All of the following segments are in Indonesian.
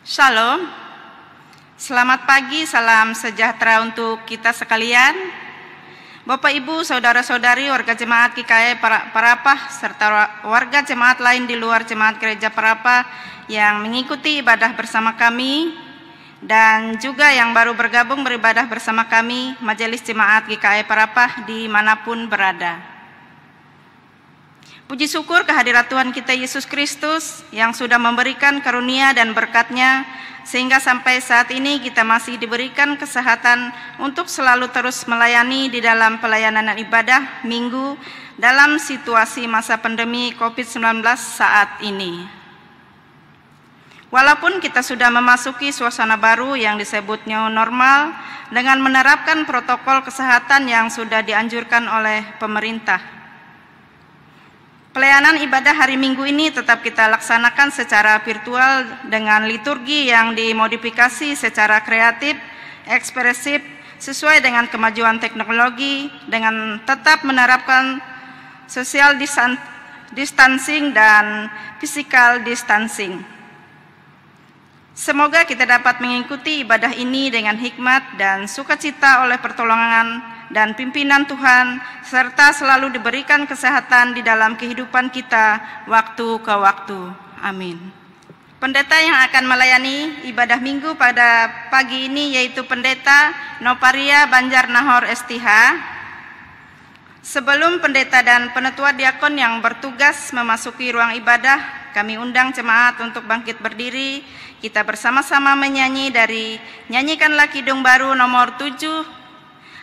Shalom, selamat pagi, salam sejahtera untuk kita sekalian. Bapak, Ibu, Saudara-saudari, warga Jemaat GKI Parapah, serta warga jemaat lain di luar Jemaat Gereja Parapah yang mengikuti ibadah bersama kami, dan juga yang baru bergabung beribadah bersama kami, Majelis Jemaat GKI Parapah dimanapun berada. Puji syukur kehadirat Tuhan kita Yesus Kristus yang sudah memberikan karunia dan berkat-Nya, sehingga sampai saat ini kita masih diberikan kesehatan untuk selalu terus melayani di dalam pelayanan ibadah minggu dalam situasi masa pandemi COVID-19 saat ini. Walaupun kita sudah memasuki suasana baru yang disebut new normal dengan menerapkan protokol kesehatan yang sudah dianjurkan oleh pemerintah, pelayanan ibadah hari Minggu ini tetap kita laksanakan secara virtual dengan liturgi yang dimodifikasi secara kreatif, ekspresif, sesuai dengan kemajuan teknologi, dengan tetap menerapkan social distancing dan physical distancing. Semoga kita dapat mengikuti ibadah ini dengan hikmat dan sukacita oleh pertolongan dan pimpinan Tuhan, serta selalu diberikan kesehatan di dalam kehidupan kita waktu ke waktu. Amin. Pendeta yang akan melayani ibadah minggu pada pagi ini yaitu Pendeta Noparia Banjar Nahor STH. Sebelum pendeta dan penetua diakon yang bertugas memasuki ruang ibadah, kami undang jemaat untuk bangkit berdiri. Kita bersama-sama menyanyi dari Nyanyikanlah Kidung Baru nomor 7,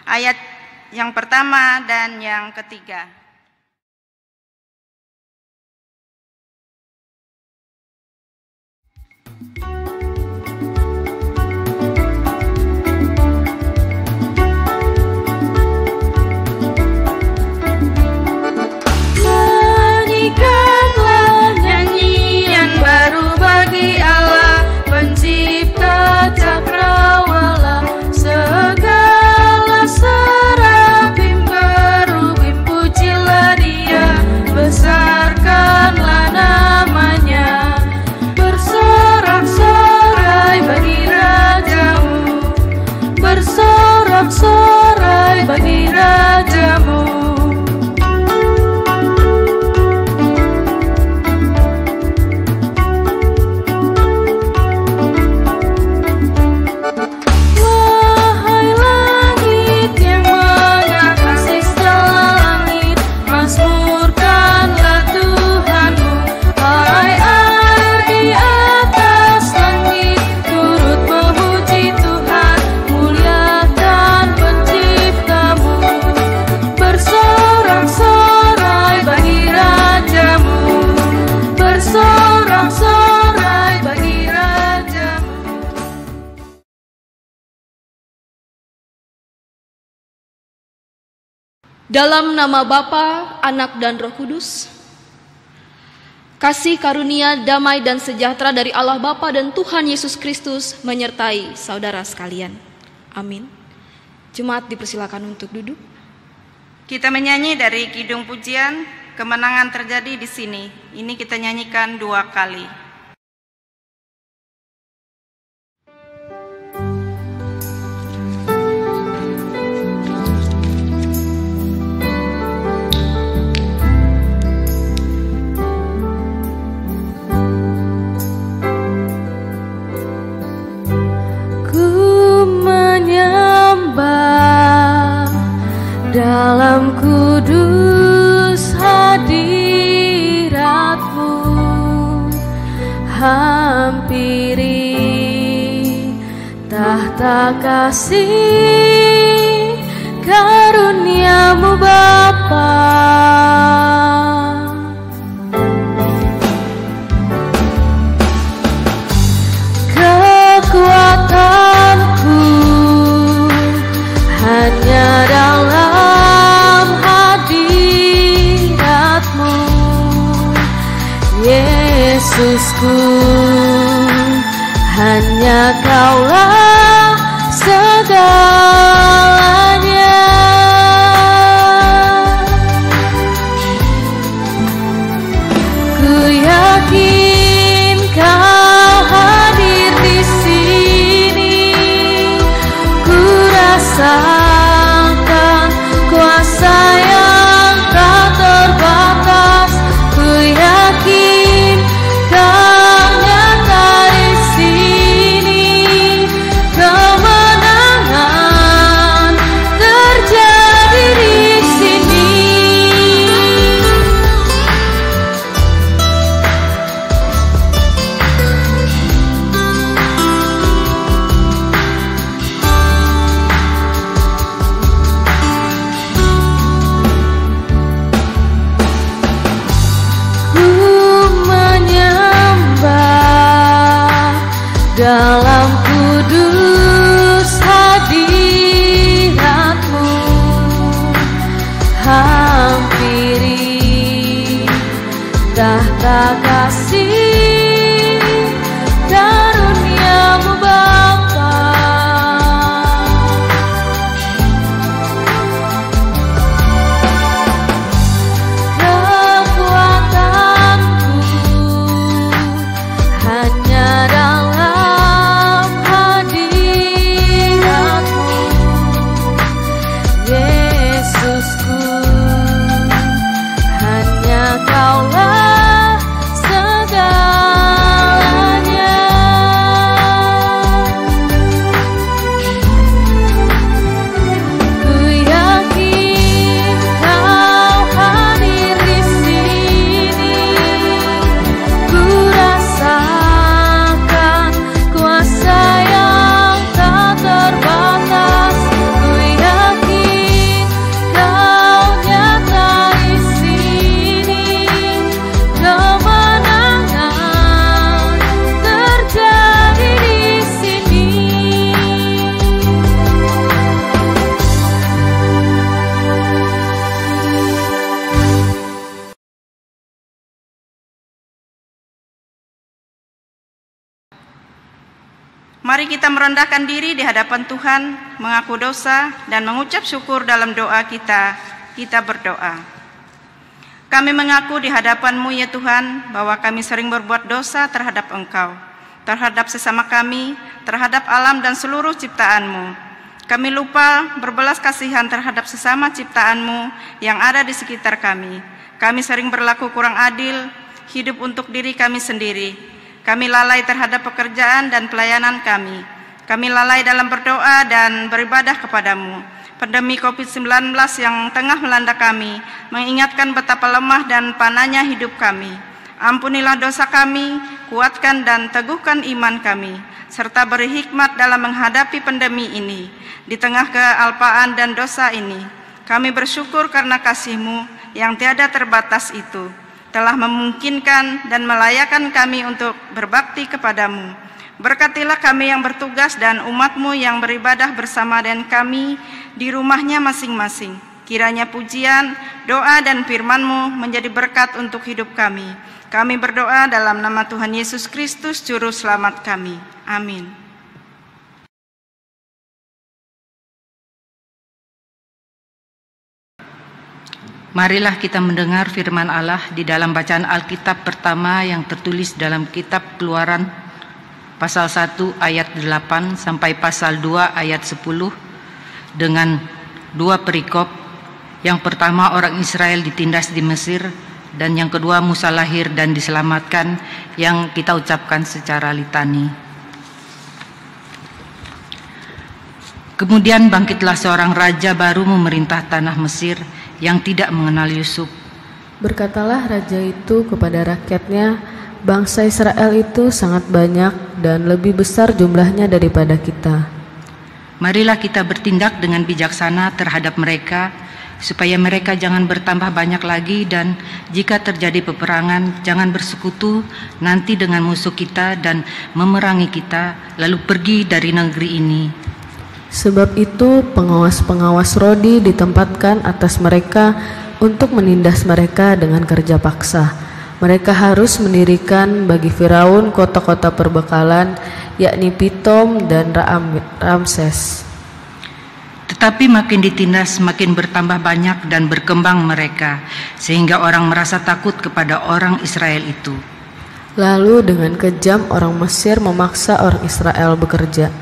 ayat yang pertama dan yang ketiga. Nyanyikanlah nyanyian baru bagi Allah, pencipta cakrawala, segala serafim kerubim pujilah Dia, besarkanlah namanya, bersorak-sorai bagi rajamu, bersorak-sorai bagi rajamu. Dalam nama Bapa, Anak, dan Roh Kudus, kasih karunia, damai, dan sejahtera dari Allah Bapa dan Tuhan Yesus Kristus menyertai saudara sekalian. Amin. Jemaat dipersilakan untuk duduk. Kita menyanyi dari Kidung Pujian, Kemenangan Terjadi di Sini. Ini kita nyanyikan 2 kali. Dalam kudus hadirat-Mu, hampiri tahta kasih karunia-Mu Bapa. Kekuatanku hanya dalam hadirat-Mu, Yesusku, hanya Kaulah segalanya. Ku yakin Kau hadir di rasakan kuasa yang tak terbatas. Ku yakin Kau nyata di sini, kemenangan terjadi di sini. Ku menyembah dalam kudus hadirat-Mu, hampiri tahta kasih karunia-Mu Bapa. Kekuatanku hanya dalam hadirat-Mu, Yesusku, hanya Kaulah segalanya. Ku yakin Kau hadir di sini, ku rasakan kuasa yang tak terbatas. Ku yakin Kau nyata di sini, kemenangan terjadi di sini. Mari kita merendahkan diri di hadapan Tuhan, mengaku dosa, dan mengucap syukur dalam doa kita. Kita berdoa. Kami mengaku di hadapan-Mu ya Tuhan, bahwa kami sering berbuat dosa terhadap Engkau, terhadap sesama kami, terhadap alam dan seluruh ciptaan-Mu. Kami lupa berbelas kasihan terhadap sesama ciptaan-Mu yang ada di sekitar kami. Kami sering berlaku kurang adil, hidup untuk diri kami sendiri. Kami lalai terhadap pekerjaan dan pelayanan kami. Kami lalai dalam berdoa dan beribadah kepadamu. Pandemi COVID-19 yang tengah melanda kami mengingatkan betapa lemah dan panahnya hidup kami. Ampunilah dosa kami, kuatkan dan teguhkan iman kami, serta beri hikmat dalam menghadapi pandemi ini. Di tengah kealpaan dan dosa ini, kami bersyukur karena kasih-Mu yang tiada terbatas itu telah memungkinkan dan melayakkan kami untuk berbakti kepadamu. Berkatilah kami yang bertugas dan umat-Mu yang beribadah bersama dengan kami di rumahnya masing-masing. Kiranya pujian, doa dan firman-Mu menjadi berkat untuk hidup kami. Kami berdoa dalam nama Tuhan Yesus Kristus, Juru Selamat kami. Amin. Marilah kita mendengar firman Allah di dalam bacaan Alkitab pertama yang tertulis dalam kitab Keluaran pasal 1 ayat 8 sampai pasal 2 ayat 10 dengan dua perikop. Yang pertama, orang Israel ditindas di Mesir, dan yang kedua, Musa lahir dan diselamatkan, yang kita ucapkan secara litani. Kemudian bangkitlah seorang raja baru memerintah tanah Mesir yang tidak mengenal Yusuf. Berkatalah raja itu kepada rakyatnya, bangsa Israel itu sangat banyak dan lebih besar jumlahnya daripada kita. Marilah kita bertindak dengan bijaksana terhadap mereka, supaya mereka jangan bertambah banyak lagi, dan jika terjadi peperangan, jangan bersekutu nanti dengan musuh kita dan memerangi kita, lalu pergi dari negeri ini. Sebab itu pengawas-pengawas Rodi ditempatkan atas mereka untuk menindas mereka dengan kerja paksa. Mereka harus mendirikan bagi Firaun kota-kota perbekalan, yakni Pitom dan Ramses. Tetapi makin ditindas, makin bertambah banyak dan berkembang mereka, sehingga orang merasa takut kepada orang Israel itu. Lalu dengan kejam orang Mesir memaksa orang Israel bekerja.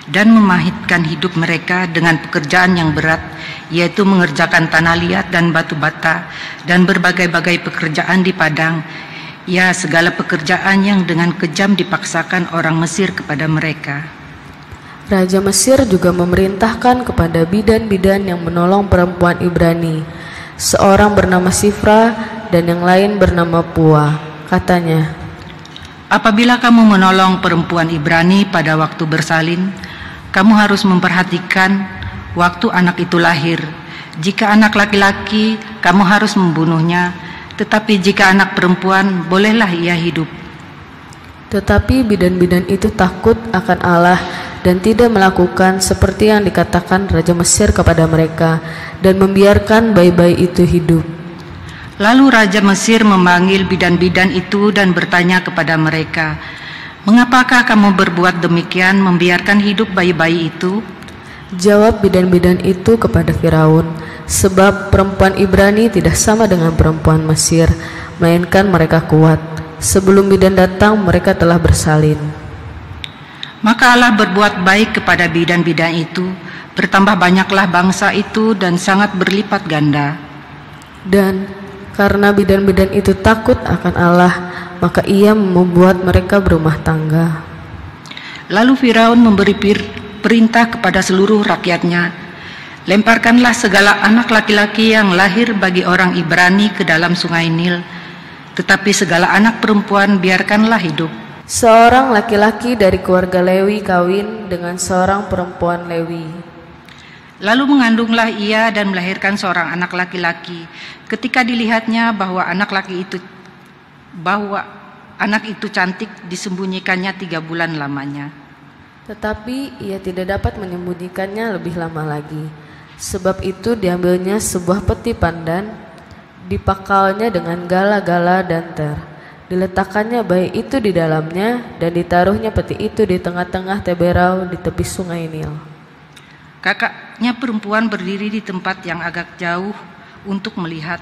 dan memahitkan hidup mereka dengan pekerjaan yang berat, yaitu mengerjakan tanah liat dan batu bata dan berbagai-bagai pekerjaan di padang, ya segala pekerjaan yang dengan kejam dipaksakan orang Mesir kepada mereka. Raja Mesir juga memerintahkan kepada bidan-bidan yang menolong perempuan Ibrani, seorang bernama Sifra dan yang lain bernama Pua. Katanya, apabila kamu menolong perempuan Ibrani pada waktu bersalin, kamu harus memperhatikan waktu anak itu lahir. Jika anak laki-laki, kamu harus membunuhnya, tetapi jika anak perempuan, bolehlah ia hidup. Tetapi bidan-bidan itu takut akan Allah dan tidak melakukan seperti yang dikatakan Raja Mesir kepada mereka, dan membiarkan bayi-bayi itu hidup. Lalu Raja Mesir memanggil bidan-bidan itu dan bertanya kepada mereka, mengapakah kamu berbuat demikian, membiarkan hidup bayi-bayi itu? Jawab bidan-bidan itu kepada Firaun, sebab perempuan Ibrani tidak sama dengan perempuan Mesir, melainkan mereka kuat. Sebelum bidan datang, mereka telah bersalin. Maka Allah berbuat baik kepada bidan-bidan itu, bertambah banyaklah bangsa itu dan sangat berlipat ganda. Dan karena bidan-bidan itu takut akan Allah, maka ia membuat mereka berumah tangga. Lalu Firaun memberi perintah kepada seluruh rakyatnya, lemparkanlah segala anak laki-laki yang lahir bagi orang Ibrani ke dalam sungai Nil, tetapi segala anak perempuan biarkanlah hidup. Seorang laki-laki dari keluarga Lewi kawin dengan seorang perempuan Lewi. Lalu mengandunglah ia dan melahirkan seorang anak laki-laki. Ketika dilihatnya bahwa anak itu cantik, disembunyikannya 3 bulan lamanya. Tetapi ia tidak dapat menyembunyikannya lebih lama lagi. Sebab itu diambilnya sebuah peti pandan, dipakalnya dengan gala-gala dan ter. Diletakkannya bayi itu di dalamnya, dan ditaruhnya peti itu di tengah-tengah teberau di tepi sungai Nil. Kakaknya perempuan berdiri di tempat yang agak jauh untuk melihat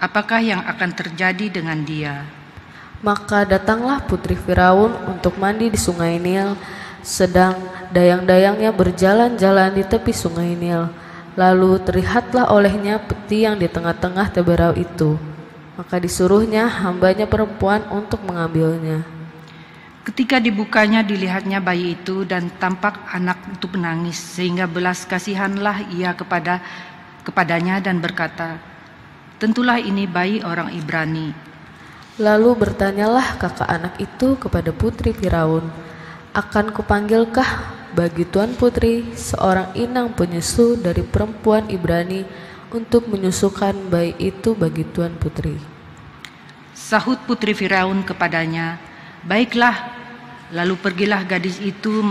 apakah yang akan terjadi dengan dia. Maka datanglah putri Firaun untuk mandi di sungai Nil, sedang dayang-dayangnya berjalan-jalan di tepi sungai Nil. Lalu terlihatlah olehnya peti yang di tengah-tengah teberau itu. Maka disuruhnya hambanya perempuan untuk mengambilnya. Ketika dibukanya, dilihatnya bayi itu dan tampak anak itu menangis, sehingga belas kasihanlah ia kepadanya dan berkata, tentulah ini bayi orang Ibrani. Lalu bertanyalah kakak anak itu kepada putri Firaun, akan kupanggilkah bagi tuan putri seorang inang penyusu dari perempuan Ibrani untuk menyusukan bayi itu bagi tuan putri? Sahut putri Firaun kepadanya, baiklah. Lalu pergilah gadis itu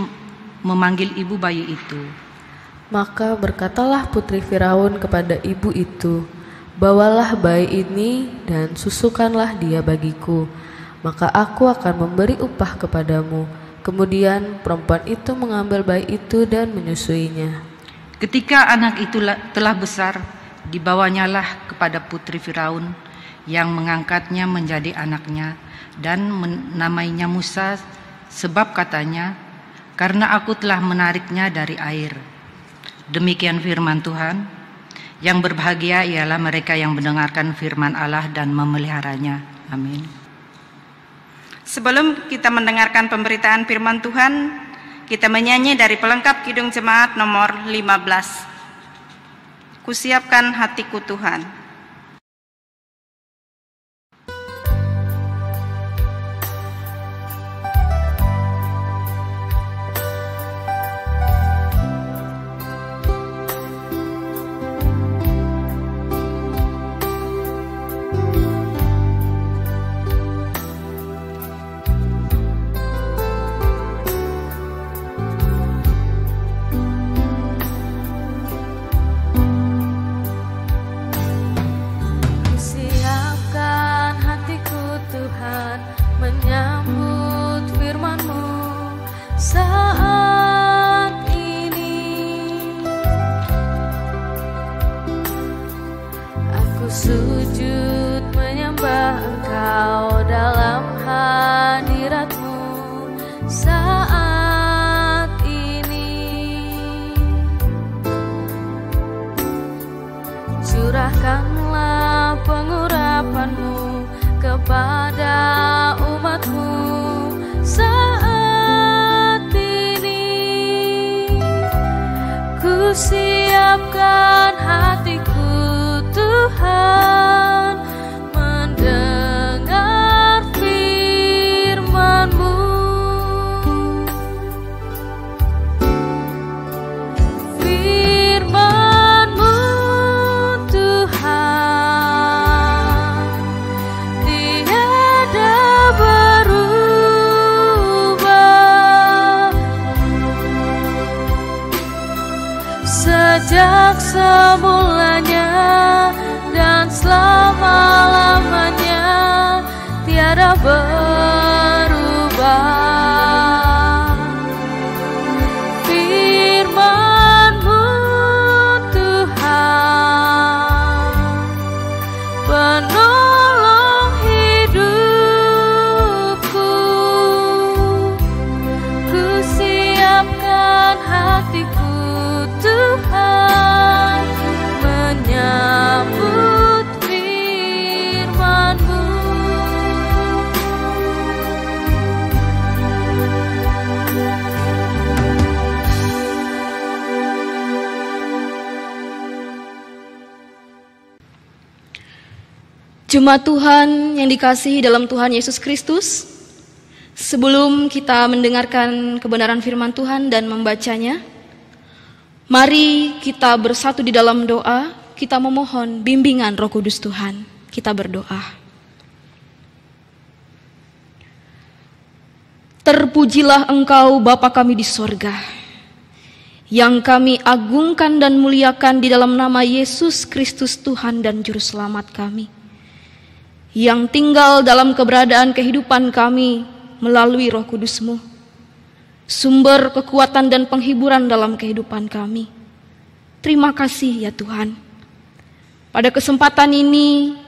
memanggil ibu bayi itu. Maka berkatalah putri Firaun kepada ibu itu, bawalah bayi ini dan susukanlah dia bagiku, maka aku akan memberi upah kepadamu. Kemudian perempuan itu mengambil bayi itu dan menyusuinya. Ketika anak itu telah besar, dibawanyalah kepada putri Firaun, yang mengangkatnya menjadi anaknya dan menamainya Musa, sebab katanya, karena aku telah menariknya dari air. Demikian firman Tuhan. Yang berbahagia ialah mereka yang mendengarkan firman Allah dan memeliharanya. Amin. Sebelum kita mendengarkan pemberitaan firman Tuhan, kita menyanyi dari pelengkap Kidung Jemaat nomor 15. Kusiapkan hatiku Tuhan. Sujud menyembah Engkau dalam hadirat-Mu saat ini. Curahkanlah pengurapan-Mu kepada umat-Mu saat ini. Ku siapkan hatiku Tuhan mendengar firman-Mu. Firman-Mu Tuhan tiada berubah, sejak semulanya dan selama-lamanya tiada berubah. Firman-Mu Tuhan penolong hidupku. Ku siapkan hatiku Tuhan menyambut firman-Mu. Jemaat Tuhan yang dikasihi dalam Tuhan Yesus Kristus, sebelum kita mendengarkan kebenaran firman Tuhan dan membacanya, mari kita bersatu di dalam doa, kita memohon bimbingan Roh Kudus Tuhan. Kita berdoa. Terpujilah Engkau Bapa kami di sorga, yang kami agungkan dan muliakan di dalam nama Yesus Kristus Tuhan dan Juru Selamat kami, yang tinggal dalam keberadaan kehidupan kami melalui Roh Kudus-Mu, sumber kekuatan dan penghiburan dalam kehidupan kami. Terima kasih ya Tuhan. Pada kesempatan ini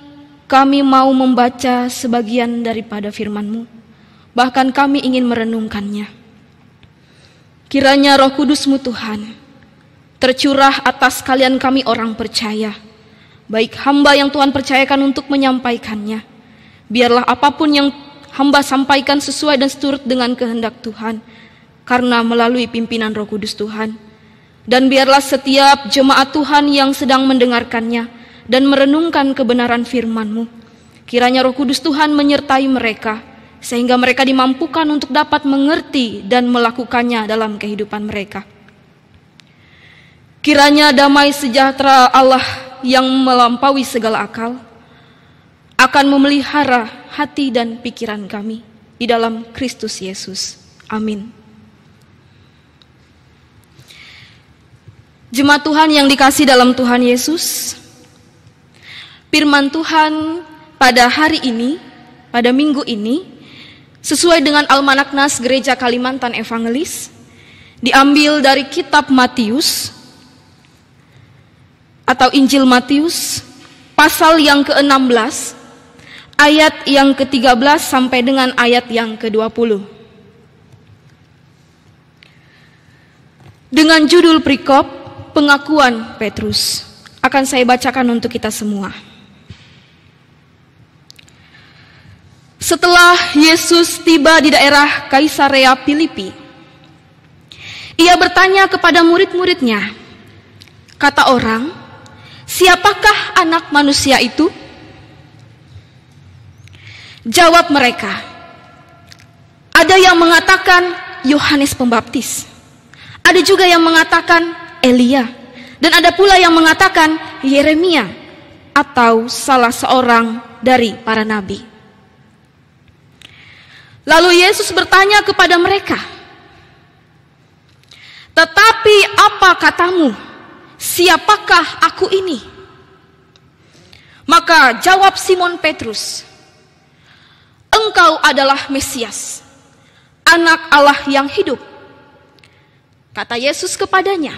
kami mau membaca sebagian daripada firman-Mu, bahkan kami ingin merenungkannya. Kiranya Roh Kudus-Mu Tuhan tercurah atas kalian kami orang percaya, baik hamba yang Tuhan percayakan untuk menyampaikannya. Biarlah apapun yang hamba sampaikan sesuai dan seturut dengan kehendak Tuhan, karena melalui pimpinan Roh Kudus Tuhan. Dan biarlah setiap jemaat Tuhan yang sedang mendengarkannya dan merenungkan kebenaran firman-Mu, kiranya Roh Kudus Tuhan menyertai mereka, sehingga mereka dimampukan untuk dapat mengerti dan melakukannya dalam kehidupan mereka. Kiranya damai sejahtera Allah yang melampaui segala akal akan memelihara hati dan pikiran kami di dalam Kristus Yesus. Amin. Jemaat Tuhan yang dikasihi dalam Tuhan Yesus, firman Tuhan pada hari ini, pada minggu ini, sesuai dengan Almanak Nas Gereja Kalimantan Evangelis, diambil dari kitab Matius atau Injil Matius, pasal yang ke-16, ayat yang ke-13 sampai dengan ayat yang ke-20. Dengan judul perikop pengakuan Petrus, akan saya bacakan untuk kita semua. Setelah Yesus tiba di daerah Kaisarea Filipi, ia bertanya kepada murid-muridnya, kata orang, siapakah anak manusia itu? Jawab mereka, ada yang mengatakan Yohanes Pembaptis, ada juga yang mengatakan Elia, dan ada pula yang mengatakan Yeremia atau salah seorang dari para nabi. Lalu Yesus bertanya kepada mereka, tetapi apa katamu? Siapakah aku ini? Maka jawab Simon Petrus, engkau adalah Mesias, anak Allah yang hidup. Kata Yesus kepadanya,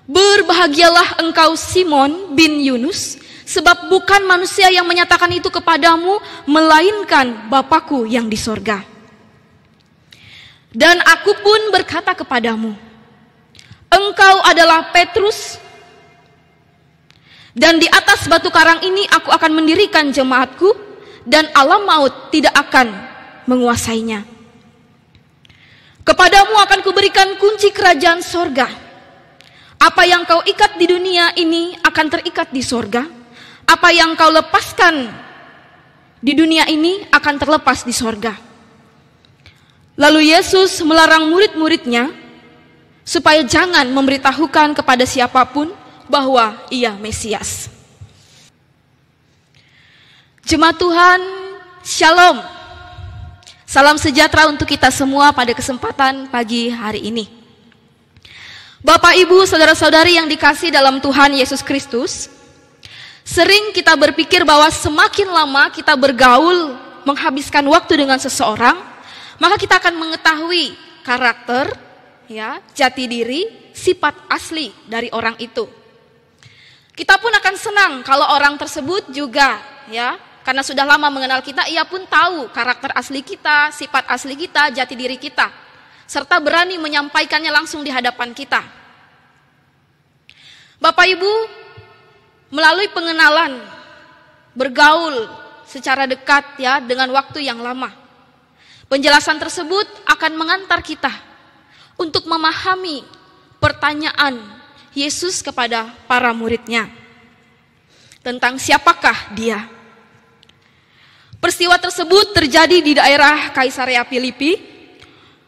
berbahagialah engkau Simon bin Yunus, sebab bukan manusia yang menyatakan itu kepadamu, melainkan Bapa-Ku yang di sorga. Dan aku pun berkata kepadamu, engkau adalah Petrus, Dan di atas batu karang ini aku akan mendirikan jemaatku, dan alam maut tidak akan menguasainya. Kepadamu akan kuberikan kunci kerajaan sorga. Apa yang kau ikat di dunia ini akan terikat di sorga. Apa yang kau lepaskan di dunia ini akan terlepas di sorga. Lalu Yesus melarang murid-muridnya supaya jangan memberitahukan kepada siapapun bahwa ia Mesias. Jemaat Tuhan, Shalom. Salam sejahtera untuk kita semua pada kesempatan pagi hari ini. Bapak, Ibu, saudara-saudari yang dikasihi dalam Tuhan Yesus Kristus, sering kita berpikir bahwa semakin lama kita bergaul, menghabiskan waktu dengan seseorang, maka kita akan mengetahui karakter, jati diri, sifat asli dari orang itu. Kita pun akan senang kalau orang tersebut juga, karena sudah lama mengenal kita, ia pun tahu karakter asli kita, sifat asli kita, jati diri kita, serta berani menyampaikannya langsung di hadapan kita. Bapak Ibu, melalui pengenalan, bergaul secara dekat dengan waktu yang lama, penjelasan tersebut akan mengantar kita untuk memahami pertanyaan Yesus kepada para muridnya tentang siapakah dia. Peristiwa tersebut terjadi di daerah Kaisarea Filipi.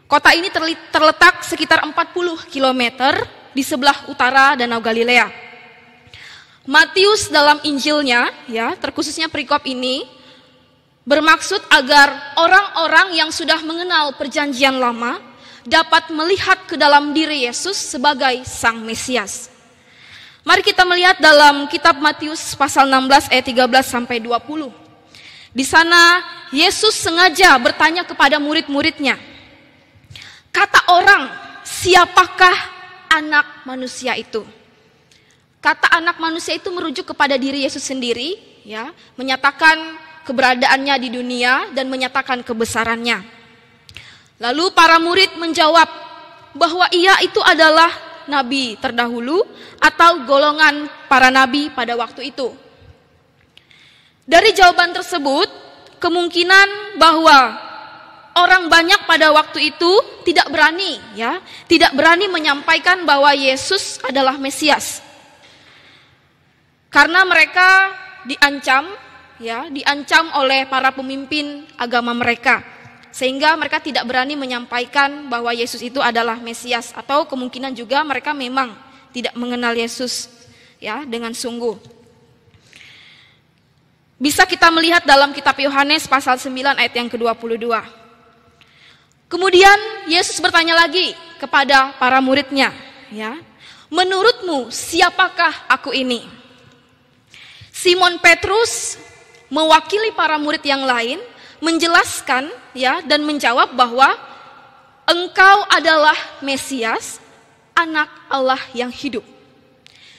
Kota ini terletak sekitar 40 km di sebelah utara Danau Galilea. Matius dalam Injilnya, terkhususnya perikop ini, bermaksud agar orang-orang yang sudah mengenal perjanjian lama dapat melihat ke dalam diri Yesus sebagai Sang Mesias. Mari kita melihat dalam kitab Matius pasal 16 ayat 13 sampai 20. Di sana Yesus sengaja bertanya kepada murid-muridnya, kata orang, siapakah anak manusia itu? Kata anak manusia itu merujuk kepada diri Yesus sendiri, menyatakan keberadaannya di dunia dan menyatakan kebesarannya. Lalu para murid menjawab bahwa ia itu adalah nabi terdahulu atau golongan para nabi pada waktu itu. Dari jawaban tersebut, kemungkinan bahwa orang banyak pada waktu itu tidak berani menyampaikan bahwa Yesus adalah Mesias. Karena mereka diancam oleh para pemimpin agama mereka, sehingga mereka tidak berani menyampaikan bahwa Yesus itu adalah Mesias, atau kemungkinan juga mereka memang tidak mengenal Yesus dengan sungguh. Bisa kita melihat dalam kitab Yohanes pasal 9 ayat yang ke-22. Kemudian Yesus bertanya lagi kepada para muridnya, menurutmu siapakah aku ini? Simon Petrus mewakili para murid yang lain menjelaskan dan menjawab bahwa engkau adalah Mesias, anak Allah yang hidup.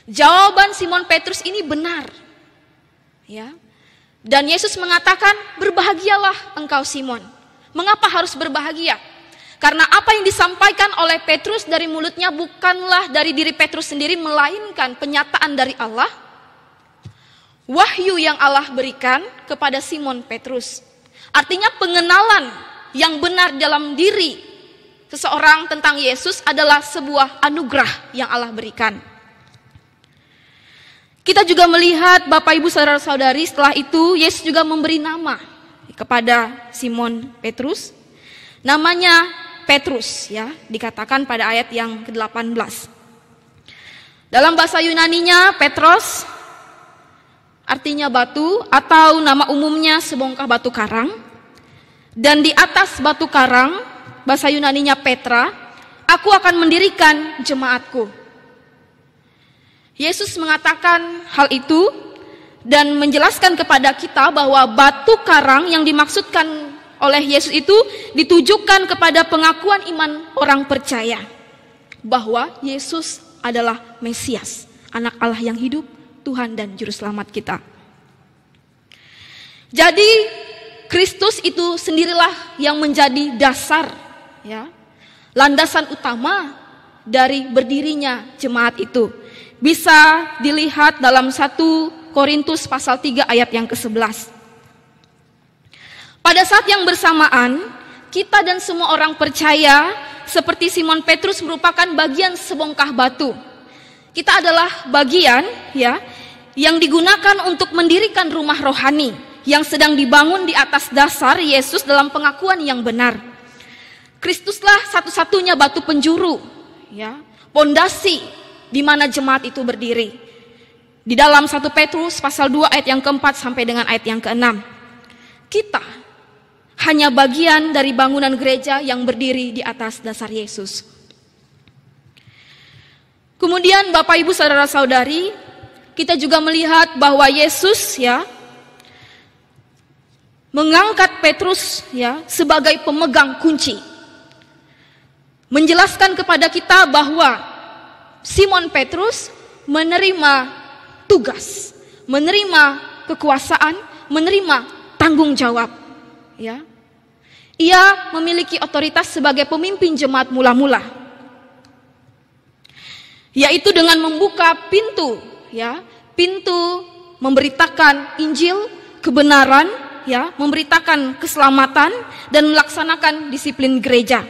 Jawaban Simon Petrus ini benar. Dan Yesus mengatakan, berbahagialah engkau Simon. Mengapa harus berbahagia? Karena apa yang disampaikan oleh Petrus dari mulutnya bukanlah dari diri Petrus sendiri, melainkan penyataan dari Allah. Wahyu yang Allah berikan kepada Simon Petrus. Artinya pengenalan yang benar dalam diri seseorang tentang Yesus adalah sebuah anugerah yang Allah berikan. Kita juga melihat Bapak Ibu saudara-saudari, setelah itu Yesus juga memberi nama kepada Simon Petrus. Namanya Petrus, dikatakan pada ayat yang ke-18. Dalam bahasa Yunaninya Petros artinya batu, atau nama umumnya sebongkah batu karang. Dan di atas batu karang, bahasa Yunaninya Petra, aku akan mendirikan jemaatku. Yesus mengatakan hal itu dan menjelaskan kepada kita bahwa batu karang yang dimaksudkan oleh Yesus itu ditujukan kepada pengakuan iman orang percaya bahwa Yesus adalah Mesias, anak Allah yang hidup, Tuhan dan Juru Selamat kita. Jadi Kristus itu sendirilah yang menjadi dasar, landasan utama dari berdirinya jemaat itu. bisa dilihat dalam 1 Korintus pasal 3 ayat yang ke-11. Pada saat yang bersamaan, kita dan semua orang percaya seperti Simon Petrus merupakan bagian sebongkah batu. Kita adalah bagian yang digunakan untuk mendirikan rumah rohani yang sedang dibangun di atas dasar Yesus dalam pengakuan yang benar. Kristuslah satu-satunya batu penjuru, pondasi di mana jemaat itu berdiri. Di dalam 1 Petrus pasal 2 ayat yang ke-4 sampai dengan ayat yang ke-6. Kita hanya bagian dari bangunan gereja yang berdiri di atas dasar Yesus. Kemudian Bapak Ibu saudara-saudari, kita juga melihat bahwa Yesus mengangkat Petrus sebagai pemegang kunci. Menjelaskan kepada kita bahwa Simon Petrus menerima tugas, menerima kekuasaan, menerima tanggung jawab. Ia memiliki otoritas sebagai pemimpin jemaat mula-mula, yaitu dengan membuka pintu, pintu memberitakan Injil, kebenaran, memberitakan keselamatan dan melaksanakan disiplin gereja,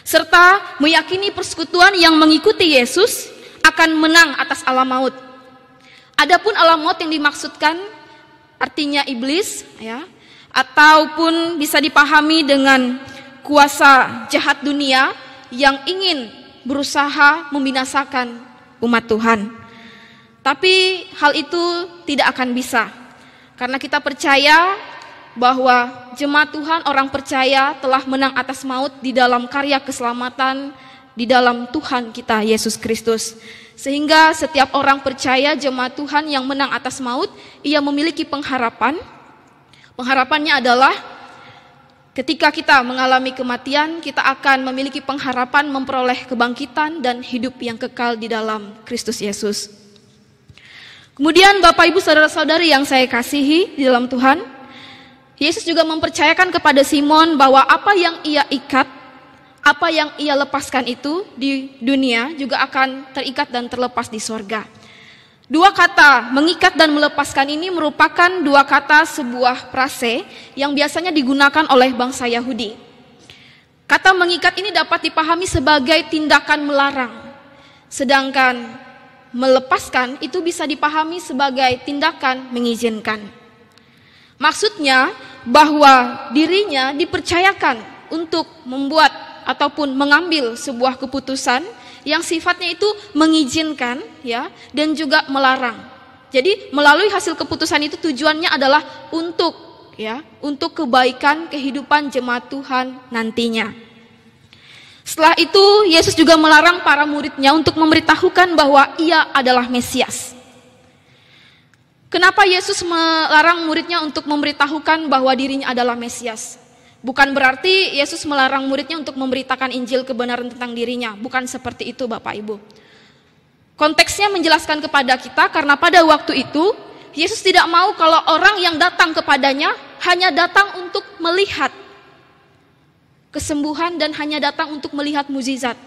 serta meyakini persekutuan yang mengikuti Yesus akan menang atas alam maut. Adapun alam maut yang dimaksudkan artinya iblis, ataupun bisa dipahami dengan kuasa jahat dunia yang ingin berusaha membinasakan umat Tuhan. Tapi hal itu tidak akan bisa, karena kita percaya bahwa jemaat Tuhan, orang percaya telah menang atas maut di dalam karya keselamatan di dalam Tuhan kita Yesus Kristus. Sehingga setiap orang percaya jemaat Tuhan yang menang atas maut, ia memiliki pengharapan. Pengharapannya adalah ketika kita mengalami kematian, kita akan memiliki pengharapan memperoleh kebangkitan dan hidup yang kekal di dalam Kristus Yesus. Kemudian Bapak Ibu saudara-saudari yang saya kasihi di dalam Tuhan, Yesus juga mempercayakan kepada Simon bahwa apa yang ia ikat, apa yang ia lepaskan itu di dunia juga akan terikat dan terlepas di sorga. Dua kata mengikat dan melepaskan ini merupakan dua kata sebuah frase yang biasanya digunakan oleh bangsa Yahudi. Kata mengikat ini dapat dipahami sebagai tindakan melarang, sedangkan melepaskan itu bisa dipahami sebagai tindakan mengizinkan. Maksudnya bahwa dirinya dipercayakan untuk membuat ataupun mengambil sebuah keputusan yang sifatnya itu mengizinkan dan juga melarang. Jadi melalui hasil keputusan itu tujuannya adalah untuk kebaikan kehidupan jemaat Tuhan nantinya. Setelah itu Yesus juga melarang para muridnya untuk memberitahukan bahwa ia adalah Mesias. Kenapa Yesus melarang muridnya untuk memberitahukan bahwa dirinya adalah Mesias? Bukan berarti Yesus melarang muridnya untuk memberitakan Injil kebenaran tentang dirinya. Bukan seperti itu Bapak Ibu. Konteksnya menjelaskan kepada kita karena pada waktu itu Yesus tidak mau kalau orang yang datang kepadanya hanya datang untuk melihat kesembuhan dan hanya datang untuk melihat mukjizat.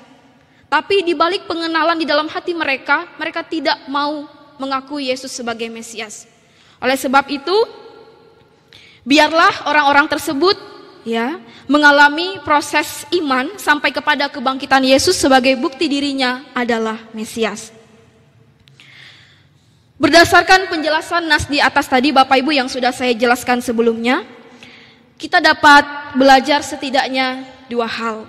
Tapi di balik pengenalan di dalam hati mereka, mereka tidak mau mengakui Yesus sebagai Mesias. Oleh sebab itu, biarlah orang-orang tersebut mengalami proses iman sampai kepada kebangkitan Yesus sebagai bukti dirinya adalah Mesias. Berdasarkan penjelasan nas di atas tadi Bapak Ibu yang sudah saya jelaskan sebelumnya, kita dapat belajar setidaknya dua hal.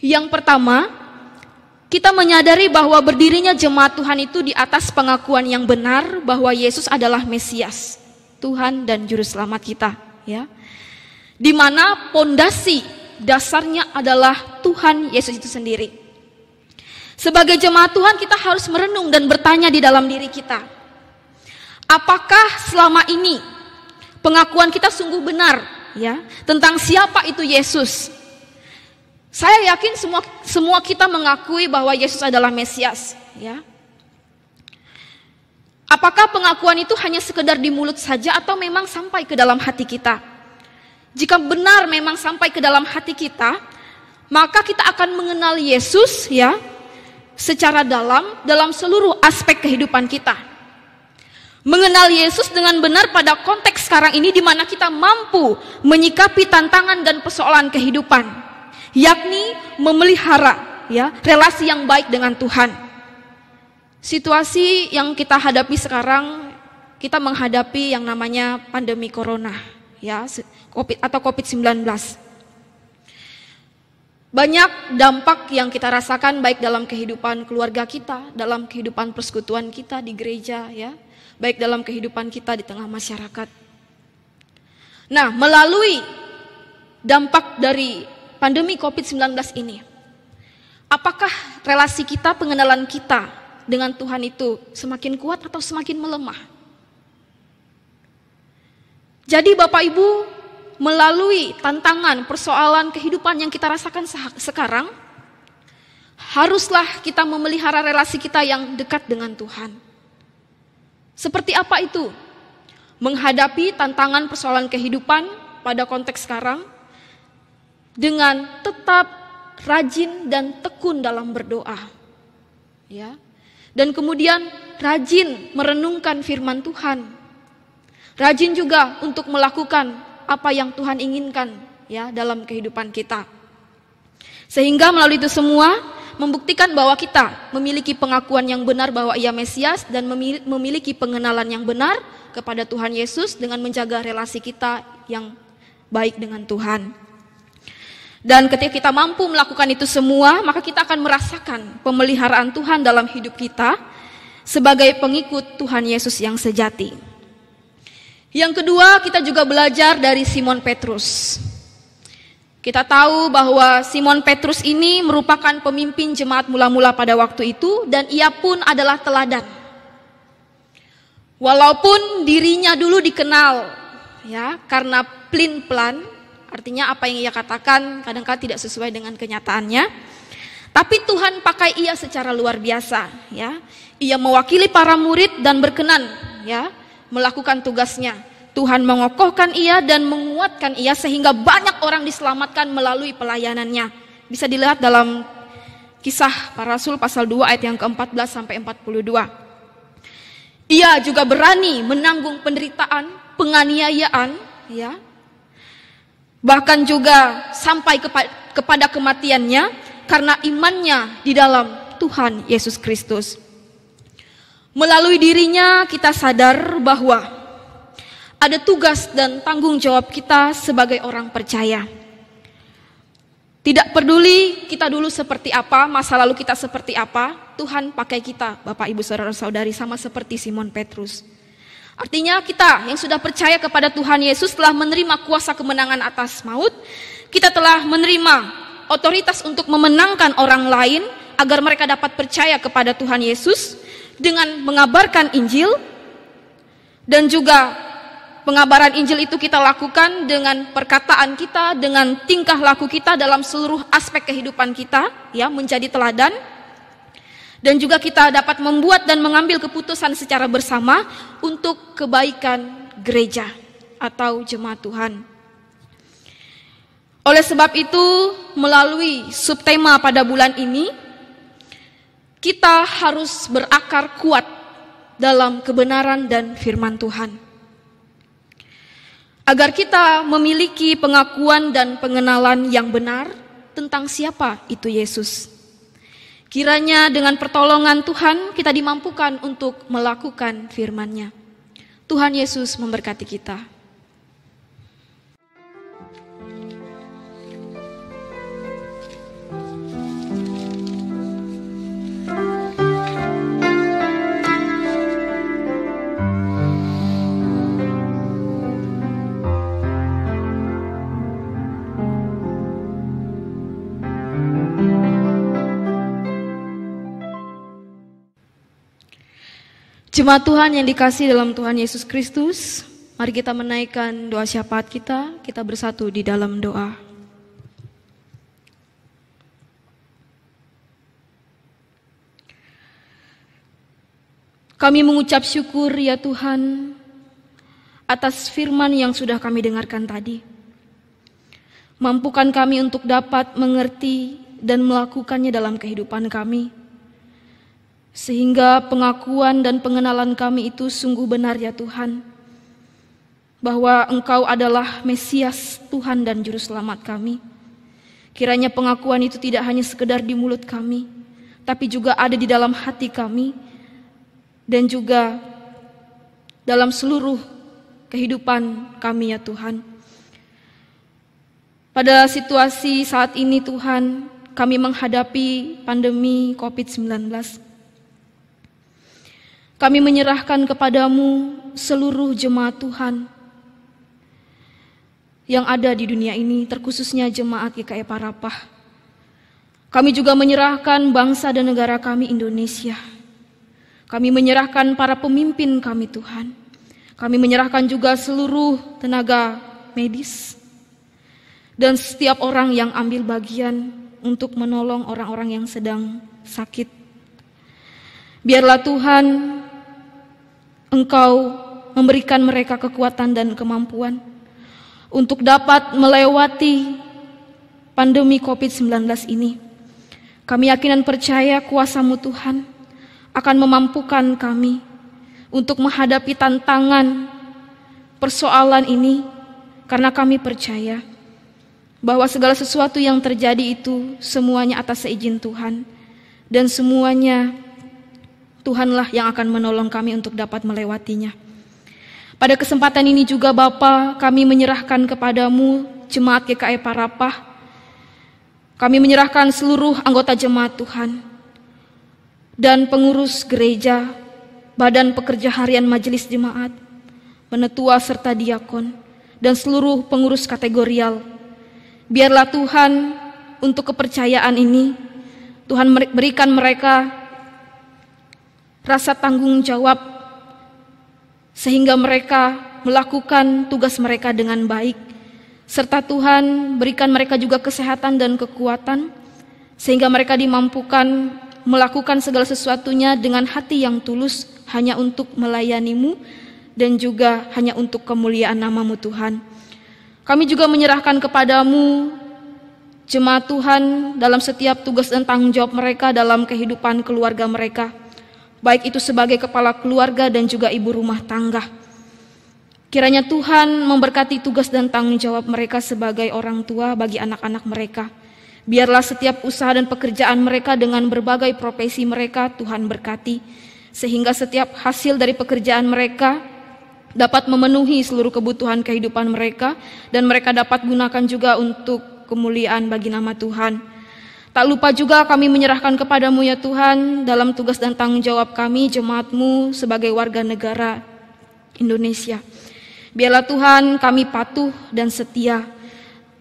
Yang pertama, kita menyadari bahwa berdirinya jemaat Tuhan itu di atas pengakuan yang benar bahwa Yesus adalah Mesias, Tuhan dan Juru Selamat kita, di mana pondasi dasarnya adalah Tuhan Yesus itu sendiri. Sebagai jemaat Tuhan kita harus merenung dan bertanya di dalam diri kita, apakah selama ini pengakuan kita sungguh benar tentang siapa itu Yesus? Saya yakin semua kita mengakui bahwa Yesus adalah Mesias, Apakah pengakuan itu hanya sekedar di mulut saja atau memang sampai ke dalam hati kita? Jika benar memang sampai ke dalam hati kita, maka kita akan mengenal Yesus secara dalam seluruh aspek kehidupan kita. Mengenal Yesus dengan benar pada konteks sekarang ini di mana kita mampu menyikapi tantangan dan persoalan kehidupan, yakni memelihara relasi yang baik dengan Tuhan. Situasi yang kita hadapi sekarang, kita menghadapi yang namanya pandemi corona, COVID-19. Banyak dampak yang kita rasakan baik dalam kehidupan keluarga kita, dalam kehidupan persekutuan kita di gereja, baik dalam kehidupan kita di tengah masyarakat. Nah, melalui dampak dari pandemi COVID-19 ini, apakah relasi kita, pengenalan kita dengan Tuhan itu semakin kuat atau semakin melemah? Jadi Bapak Ibu, melalui tantangan, persoalan kehidupan yang kita rasakan sekarang, haruslah kita memelihara relasi kita yang dekat dengan Tuhan. Seperti apa itu? Menghadapi tantangan persoalan kehidupan pada konteks sekarang dengan tetap rajin dan tekun dalam berdoa. Dan kemudian rajin merenungkan firman Tuhan. Rajin juga untuk melakukan apa yang Tuhan inginkan dalam kehidupan kita. Sehingga melalui itu semua membuktikan bahwa kita memiliki pengakuan yang benar bahwa Ia Mesias dan memiliki pengenalan yang benar kepada Tuhan Yesus dengan menjaga relasi kita yang baik dengan Tuhan. Dan ketika kita mampu melakukan itu semua, maka kita akan merasakan pemeliharaan Tuhan dalam hidup kita sebagai pengikut Tuhan Yesus yang sejati. Yang kedua, kita juga belajar dari Simon Petrus. Kita tahu bahwa Simon Petrus ini merupakan pemimpin jemaat mula-mula pada waktu itu dan ia pun adalah teladan. Walaupun dirinya dulu dikenal karena plin-plan, artinya apa yang ia katakan kadang-kadang tidak sesuai dengan kenyataannya, tapi Tuhan pakai ia secara luar biasa. Ia mewakili para murid dan berkenan melakukan tugasnya. Tuhan mengokohkan ia dan menguatkan ia sehingga banyak orang diselamatkan melalui pelayanannya. Bisa dilihat dalam Kisah Para Rasul pasal 2 ayat yang ke-14 sampai 42. Ia juga berani menanggung penderitaan, penganiayaan, bahkan juga sampai kepada kematiannya karena imannya di dalam Tuhan Yesus Kristus. Melalui dirinya kita sadar bahwa ada tugas dan tanggung jawab kita sebagai orang percaya. Tidak peduli kita dulu seperti apa, masa lalu kita seperti apa, Tuhan pakai kita, Bapak Ibu Saudara-saudari, sama seperti Simon Petrus. Artinya kita yang sudah percaya kepada Tuhan Yesus telah menerima kuasa kemenangan atas maut, kita telah menerima otoritas untuk memenangkan orang lain agar mereka dapat percaya kepada Tuhan Yesus dengan mengabarkan Injil. Dan juga pengabaran Injil itu kita lakukan dengan perkataan kita, dengan tingkah laku kita dalam seluruh aspek kehidupan kita, menjadi teladan. Dan juga kita dapat membuat dan mengambil keputusan secara bersama untuk kebaikan gereja atau jemaat Tuhan. Oleh sebab itu, melalui subtema pada bulan ini, kita harus berakar kuat dalam kebenaran dan firman Tuhan. Agar kita memiliki pengakuan dan pengenalan yang benar tentang siapa itu Yesus. Kiranya dengan pertolongan Tuhan kita dimampukan untuk melakukan firman-Nya. Tuhan Yesus memberkati kita. Jemaat Tuhan yang dikasihi dalam Tuhan Yesus Kristus, mari kita menaikkan doa syafaat kita bersatu di dalam doa. Kami mengucap syukur ya Tuhan atas firman yang sudah kami dengarkan tadi. Mampukan kami untuk dapat mengerti dan melakukannya dalam kehidupan kami. sehingga pengakuan dan pengenalan kami itu sungguh benar ya Tuhan, bahwa Engkau adalah Mesias, Tuhan dan Juru Selamat kami. Kiranya pengakuan itu tidak hanya sekedar di mulut kami, tapi juga ada di dalam hati kami, dan juga dalam seluruh kehidupan kami ya Tuhan. Pada situasi saat ini Tuhan, kami menghadapi pandemi COVID-19. Kami menyerahkan kepadamu seluruh jemaat Tuhan yang ada di dunia ini, terkhususnya jemaat GKI Parapah. Kami juga menyerahkan bangsa dan negara kami Indonesia. Kami menyerahkan para pemimpin kami Tuhan. Kami menyerahkan juga seluruh tenaga medis dan setiap orang yang ambil bagian untuk menolong orang-orang yang sedang sakit. Biarlah Tuhan, Engkau memberikan mereka kekuatan dan kemampuan untuk dapat melewati pandemi COVID-19 ini. Kami yakin dan percaya kuasa-Mu Tuhan akan memampukan kami untuk menghadapi tantangan persoalan ini, karena kami percaya bahwa segala sesuatu yang terjadi itu semuanya atas seizin Tuhan, dan semuanya Tuhanlah yang akan menolong kami untuk dapat melewatinya. Pada kesempatan ini juga Bapa, kami menyerahkan kepadamu jemaat GKI Parapah. Kami menyerahkan seluruh anggota jemaat Tuhan dan pengurus gereja, badan pekerja harian majelis jemaat, penetua serta diakon, dan seluruh pengurus kategorial. Biarlah Tuhan, untuk kepercayaan ini, Tuhan berikan mereka rasa tanggung jawab, sehingga mereka melakukan tugas mereka dengan baik. Serta Tuhan berikan mereka juga kesehatan dan kekuatan, sehingga mereka dimampukan melakukan segala sesuatunya dengan hati yang tulus, hanya untuk melayani-Mu dan juga hanya untuk kemuliaan nama-Mu Tuhan. Kami juga menyerahkan kepadamu jemaat Tuhan dalam setiap tugas dan tanggung jawab mereka dalam kehidupan keluarga mereka, baik itu sebagai kepala keluarga dan juga ibu rumah tangga. Kiranya Tuhan memberkati tugas dan tanggung jawab mereka sebagai orang tua bagi anak-anak mereka. Biarlah setiap usaha dan pekerjaan mereka dengan berbagai profesi mereka Tuhan berkati, sehingga setiap hasil dari pekerjaan mereka dapat memenuhi seluruh kebutuhan kehidupan mereka, dan mereka dapat gunakan juga untuk kemuliaan bagi nama Tuhan. Tak lupa juga kami menyerahkan kepadamu ya Tuhan dalam tugas dan tanggung jawab kami jemaat-Mu sebagai warga negara Indonesia. Biarlah Tuhan kami patuh dan setia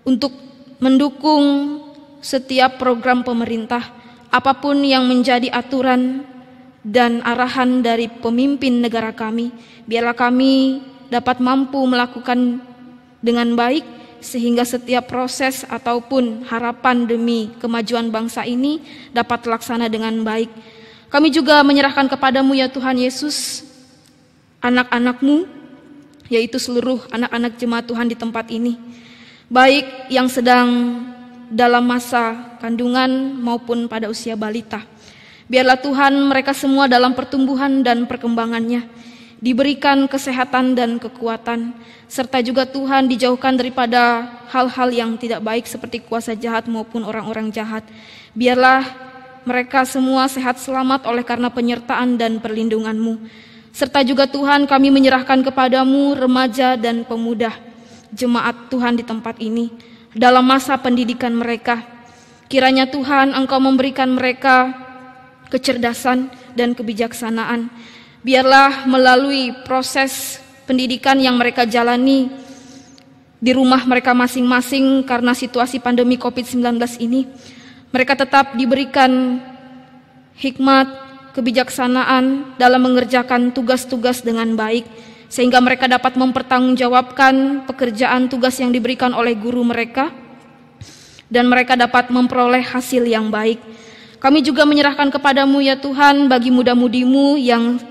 untuk mendukung setiap program pemerintah, apapun yang menjadi aturan dan arahan dari pemimpin negara kami. Biarlah kami dapat mampu melakukan dengan baik, sehingga setiap proses ataupun harapan demi kemajuan bangsa ini dapat terlaksana dengan baik. Kami juga menyerahkan kepadamu ya Tuhan Yesus anak-anak-Mu, yaitu seluruh anak-anak jemaat Tuhan di tempat ini, baik yang sedang dalam masa kandungan maupun pada usia balita. Biarlah Tuhan mereka semua dalam pertumbuhan dan perkembangannya diberikan kesehatan dan kekuatan, serta juga Tuhan dijauhkan daripada hal-hal yang tidak baik seperti kuasa jahat maupun orang-orang jahat. Biarlah mereka semua sehat selamat oleh karena penyertaan dan perlindungan-Mu. Serta juga Tuhan kami menyerahkan kepadamu remaja dan pemuda jemaat Tuhan di tempat ini dalam masa pendidikan mereka. Kiranya Tuhan Engkau memberikan mereka kecerdasan dan kebijaksanaan. Biarlah melalui proses pendidikan yang mereka jalani di rumah mereka masing-masing karena situasi pandemi COVID-19 ini, mereka tetap diberikan hikmat, kebijaksanaan dalam mengerjakan tugas-tugas dengan baik, sehingga mereka dapat mempertanggungjawabkan pekerjaan tugas yang diberikan oleh guru mereka, dan mereka dapat memperoleh hasil yang baik. Kami juga menyerahkan kepadamu ya Tuhan bagi muda-mudimu yang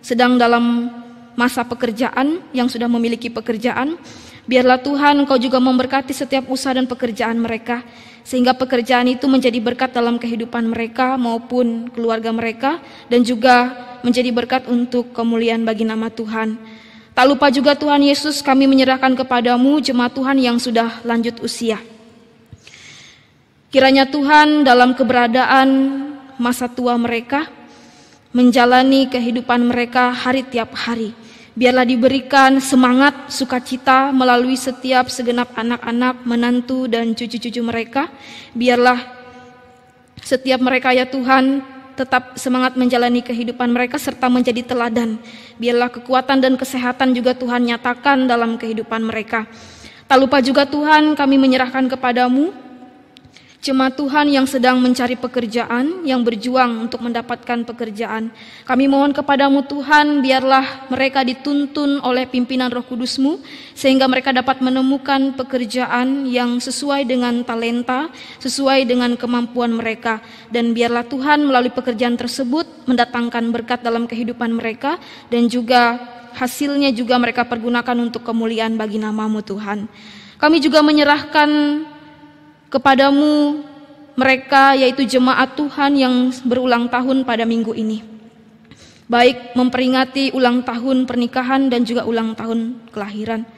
sedang dalam masa pekerjaan, yang sudah memiliki pekerjaan. Biarlah Tuhan Engkau juga memberkati setiap usaha dan pekerjaan mereka. sehingga pekerjaan itu menjadi berkat dalam kehidupan mereka maupun keluarga mereka, dan juga menjadi berkat untuk kemuliaan bagi nama Tuhan. Tak lupa juga Tuhan Yesus, kami menyerahkan kepadamu jemaat Tuhan yang sudah lanjut usia. Kiranya Tuhan dalam keberadaan masa tua mereka, menjalani kehidupan mereka hari tiap hari, biarlah diberikan semangat, sukacita melalui setiap segenap anak-anak, menantu dan cucu-cucu mereka. Biarlah setiap mereka ya Tuhan tetap semangat menjalani kehidupan mereka serta menjadi teladan. Biarlah kekuatan dan kesehatan juga Tuhan nyatakan dalam kehidupan mereka. Tak lupa juga Tuhan, kami menyerahkan kepadamu jemaat Tuhan yang sedang mencari pekerjaan, yang berjuang untuk mendapatkan pekerjaan. Kami mohon kepadamu Tuhan, biarlah mereka dituntun oleh pimpinan Roh Kudus-Mu, sehingga mereka dapat menemukan pekerjaan yang sesuai dengan talenta, sesuai dengan kemampuan mereka. Dan biarlah Tuhan melalui pekerjaan tersebut mendatangkan berkat dalam kehidupan mereka, dan juga hasilnya juga mereka pergunakan untuk kemuliaan bagi nama-Mu Tuhan. Kami juga menyerahkan kepadamu mereka, yaitu jemaat Tuhan yang berulang tahun pada minggu ini, baik memperingati ulang tahun pernikahan dan juga ulang tahun kelahiran.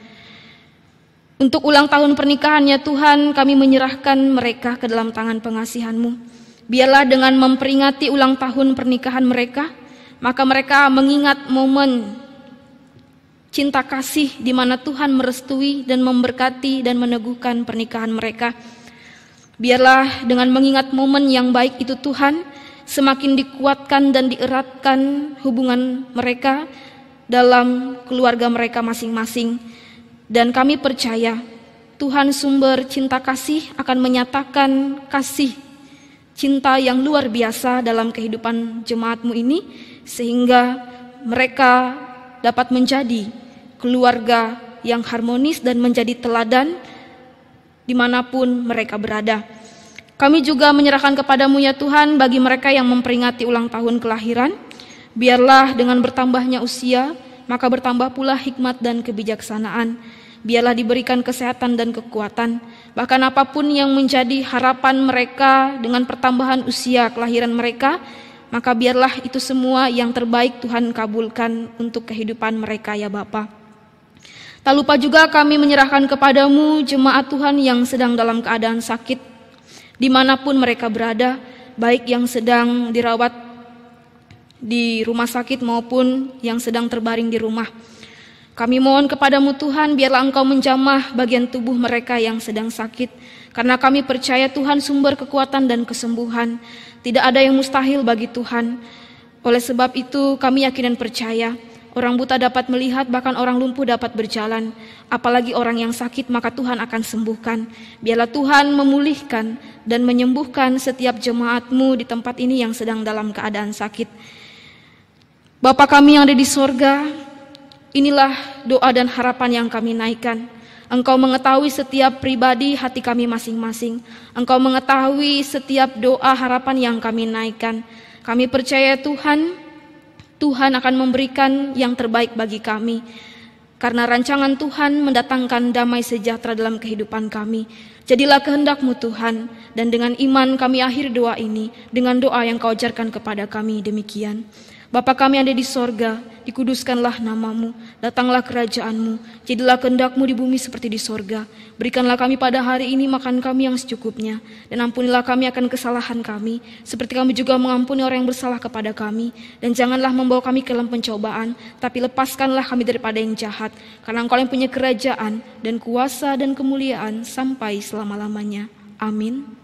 Untuk ulang tahun pernikahannya Tuhan, kami menyerahkan mereka ke dalam tangan pengasihan-Mu. Biarlah dengan memperingati ulang tahun pernikahan mereka, maka mereka mengingat momen cinta kasih di mana Tuhan merestui dan memberkati dan meneguhkan pernikahan mereka. Biarlah dengan mengingat momen yang baik itu Tuhan, semakin dikuatkan dan dieratkan hubungan mereka dalam keluarga mereka masing-masing. Dan kami percaya Tuhan sumber cinta kasih akan menyatakan kasih cinta yang luar biasa dalam kehidupan jemaat-Mu ini, sehingga mereka dapat menjadi keluarga yang harmonis dan menjadi teladan dimanapun mereka berada. Kami juga menyerahkan kepadamu ya Tuhan bagi mereka yang memperingati ulang tahun kelahiran. Biarlah dengan bertambahnya usia, maka bertambah pula hikmat dan kebijaksanaan. Biarlah diberikan kesehatan dan kekuatan. Bahkan apapun yang menjadi harapan mereka dengan pertambahan usia kelahiran mereka, maka biarlah itu semua yang terbaik Tuhan kabulkan untuk kehidupan mereka ya Bapa. Tak lupa juga kami menyerahkan kepadamu jemaat Tuhan yang sedang dalam keadaan sakit, dimanapun mereka berada, baik yang sedang dirawat di rumah sakit maupun yang sedang terbaring di rumah. Kami mohon kepadamu Tuhan, biarlah Engkau menjamah bagian tubuh mereka yang sedang sakit, karena kami percaya Tuhan sumber kekuatan dan kesembuhan. Tidak ada yang mustahil bagi Tuhan. Oleh sebab itu kami yakin dan percaya, orang buta dapat melihat, bahkan orang lumpuh dapat berjalan. Apalagi orang yang sakit, maka Tuhan akan sembuhkan. Biarlah Tuhan memulihkan dan menyembuhkan setiap jemaat-Mu di tempat ini yang sedang dalam keadaan sakit. Bapa kami yang ada di sorga, inilah doa dan harapan yang kami naikkan. Engkau mengetahui setiap pribadi hati kami masing-masing. Engkau mengetahui setiap doa harapan yang kami naikkan. Kami percaya Tuhan akan memberikan yang terbaik bagi kami, karena rancangan Tuhan mendatangkan damai sejahtera dalam kehidupan kami. Jadilah kehendak-Mu Tuhan, dan dengan iman kami akhir doa ini dengan doa yang Kau ajarkan kepada kami demikian. Bapa kami yang ada di sorga, dikuduskanlah nama-Mu, datanglah kerajaan-Mu, jadilah kehendak-Mu di bumi seperti di sorga. Berikanlah kami pada hari ini makan kami yang secukupnya, dan ampunilah kami akan kesalahan kami, seperti kami juga mengampuni orang yang bersalah kepada kami. Dan janganlah membawa kami ke dalam pencobaan, tapi lepaskanlah kami daripada yang jahat, karena Engkau yang punya kerajaan dan kuasa dan kemuliaan sampai selama-lamanya. Amin.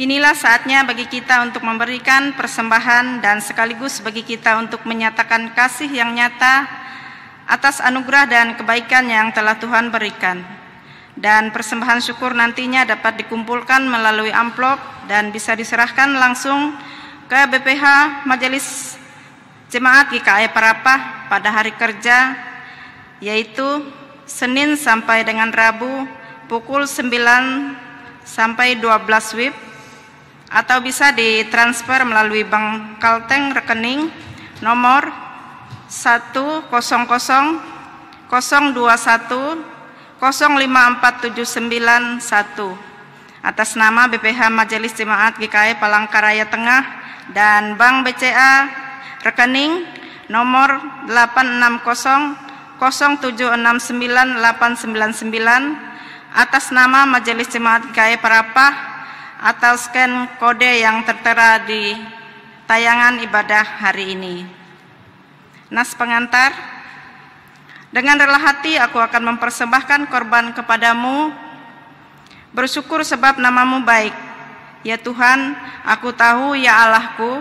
Inilah saatnya bagi kita untuk memberikan persembahan dan sekaligus bagi kita untuk menyatakan kasih yang nyata atas anugerah dan kebaikan yang telah Tuhan berikan. Dan persembahan syukur nantinya dapat dikumpulkan melalui amplop dan bisa diserahkan langsung ke BPH Majelis Jemaat GKI Parapah pada hari kerja, yaitu Senin sampai dengan Rabu pukul 9 sampai 12 WIB, atau bisa ditransfer melalui Bank Kalteng rekening nomor 1000021054791 atas nama BPH Majelis Jemaat GKI Palangkaraya Tengah dan Bank BCA rekening nomor 86007698999 atas nama Majelis Jemaat GKI Parapah atau scan kode yang tertera di tayangan ibadah hari ini. Nas pengantar, dengan rela hati aku akan mempersembahkan korban kepadamu, bersyukur sebab namamu baik. Ya Tuhan, aku tahu ya Allahku,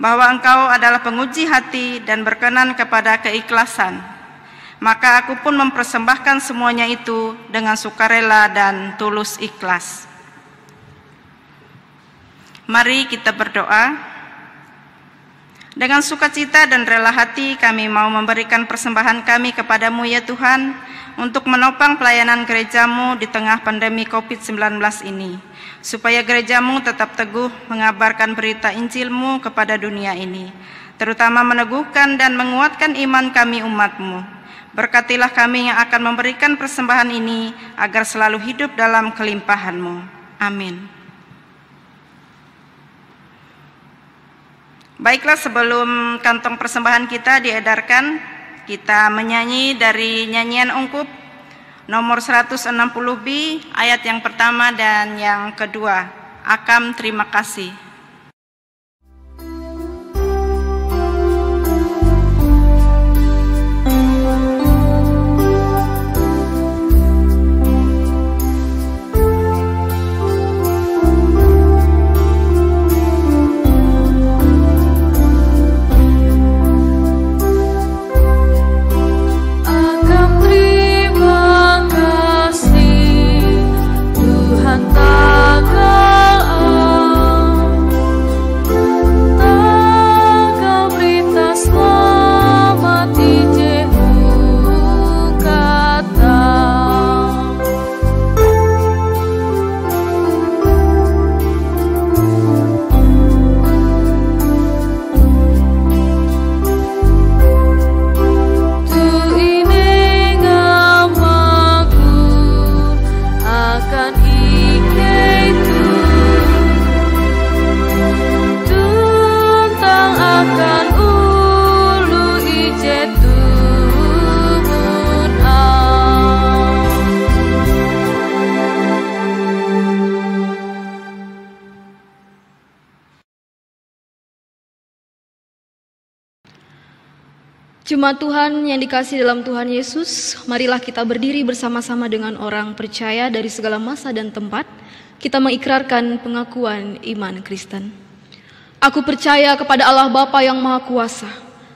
bahwa Engkau adalah penguji hati dan berkenan kepada keikhlasan. Maka aku pun mempersembahkan semuanya itu dengan sukarela dan tulus ikhlas. Mari kita berdoa. Dengan sukacita dan rela hati kami mau memberikan persembahan kami kepadamu ya Tuhan, untuk menopang pelayanan gerejamu di tengah pandemi COVID-19 ini, supaya gerejamu tetap teguh mengabarkan berita Injilmu kepada dunia ini, terutama meneguhkan dan menguatkan iman kami umatmu. Berkatilah kami yang akan memberikan persembahan ini, agar selalu hidup dalam kelimpahan-Mu. Amin. Baiklah, sebelum kantong persembahan kita diedarkan, kita menyanyi dari nyanyian ungkup nomor 160B, ayat yang pertama dan yang kedua. Akam terima kasih. Tuhan tak kalah. Jemaat Tuhan yang dikasihi dalam Tuhan Yesus, marilah kita berdiri bersama-sama dengan orang percaya dari segala masa dan tempat. Kita mengikrarkan pengakuan iman Kristen. Aku percaya kepada Allah Bapa yang Maha Kuasa,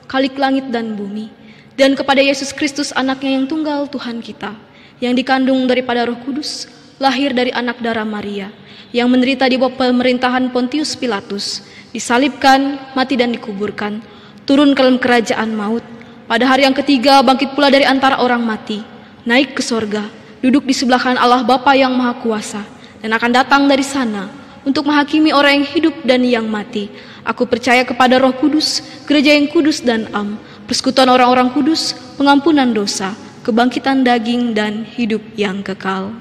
Khalik langit dan bumi, dan kepada Yesus Kristus anaknya yang tunggal Tuhan kita, yang dikandung daripada Roh Kudus, lahir dari anak darah Maria, yang menderita di bawah pemerintahan Pontius Pilatus, disalibkan, mati dan dikuburkan, turun ke dalam kerajaan maut, pada hari yang ketiga bangkit pula dari antara orang mati, naik ke sorga, duduk di sebelah kanan Allah Bapa yang Maha Kuasa, dan akan datang dari sana untuk menghakimi orang yang hidup dan yang mati. Aku percaya kepada Roh Kudus, gereja yang kudus dan am, persekutuan orang-orang kudus, pengampunan dosa, kebangkitan daging dan hidup yang kekal.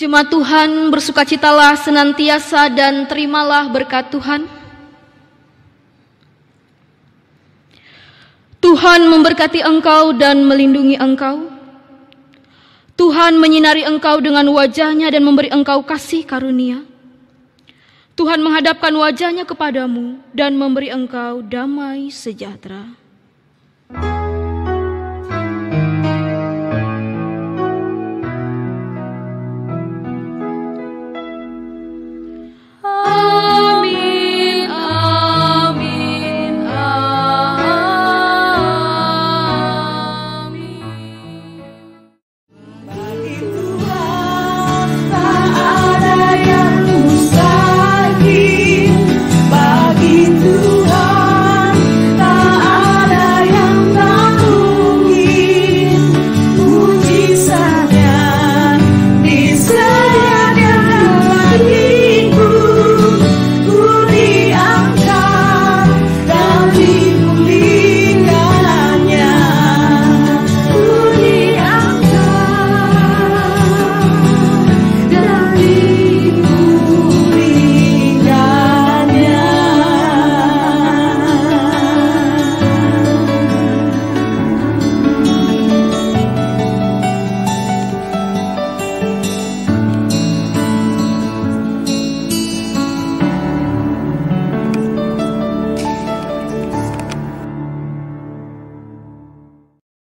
Jemaat Tuhan, bersukacitalah senantiasa dan terimalah berkat Tuhan. Tuhan memberkati engkau dan melindungi engkau. Tuhan menyinari engkau dengan wajah-Nya dan memberi engkau kasih karunia. Tuhan menghadapkan wajah-Nya kepadamu dan memberi engkau damai sejahtera.